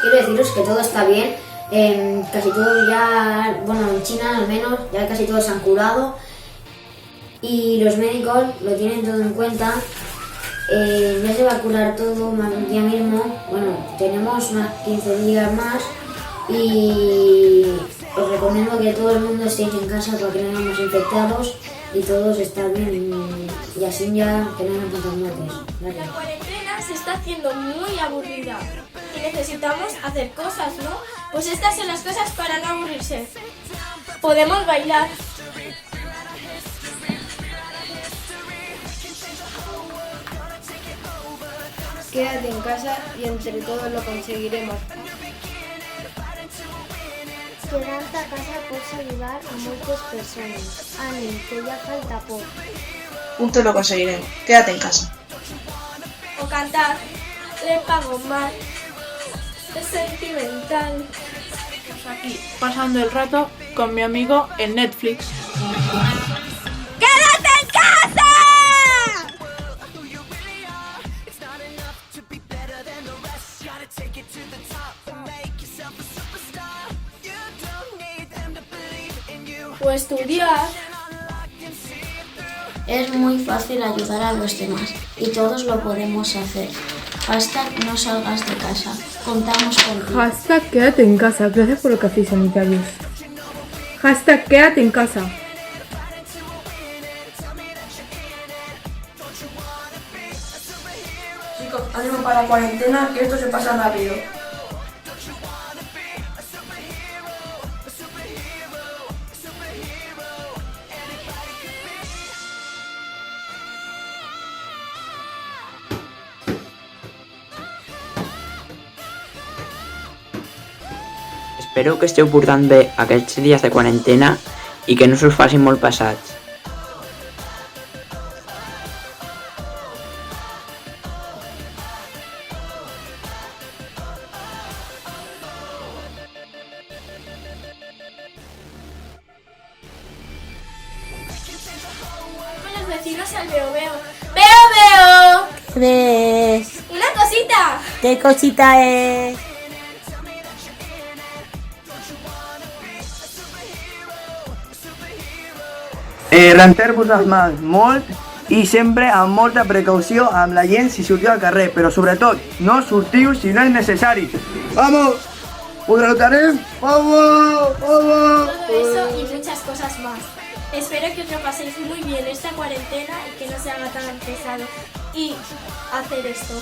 quiero deciros que todo está bien. Casi todos ya, bueno, en China al menos, ya casi todos se han curado. Y los médicos lo tienen todo en cuenta. Ya se va a curar todo ya mismo. Bueno, tenemos unos 15 días más. Y os recomiendo que todo el mundo estéis en casa para que no hayamos infectados y todos estén bien y así ya que no haya tantas muertes. La cuarentena se está haciendo muy aburrida y necesitamos hacer cosas, ¿no? Pues estas son las cosas para no aburrirse. Podemos bailar. Quédate en casa y entre todos lo conseguiremos. Quedar-te a casa pots ayudar a moltes persones. Ànim, que ja falta poc. Juntos lo conseguiremos. Quédate en casa. O cantar. Le pago mal. Es sentimental. Aquí, pasando el rato con mi amigo en Netflix. ¡Quédate en casa! O estudiar. Es muy fácil ayudar a los demás y todos lo podemos hacer. Hashtag no salgas de casa. Contamos contigo. Hashtag quédate en casa. Gracias por lo que hacéis, sanitarios. Hashtag quédate en casa. Chicos, ánimo para la cuarentena, que esto se pasa rápido. Espero que esteu portant bé aquests dies de quarantena i que no s'us facin molt pesats. Con los vecinos al veo veo. ¡Veo veo! ¿Qué ves? ¡Una cosita! ¿Qué cosita es? Rentar-vos les mans molt i sempre amb molta precaució amb la gent si sortiu al carrer, però sobretot no sortiu si no és necessari. ¡Vamos! ¡Ho derrotarem! ¡Vamos! ¡Vamos! Todo eso y muchas cosas más. Espero que os lo paséis muy bien esta cuarentena y que no se haga tan pesado. Y hacer esto.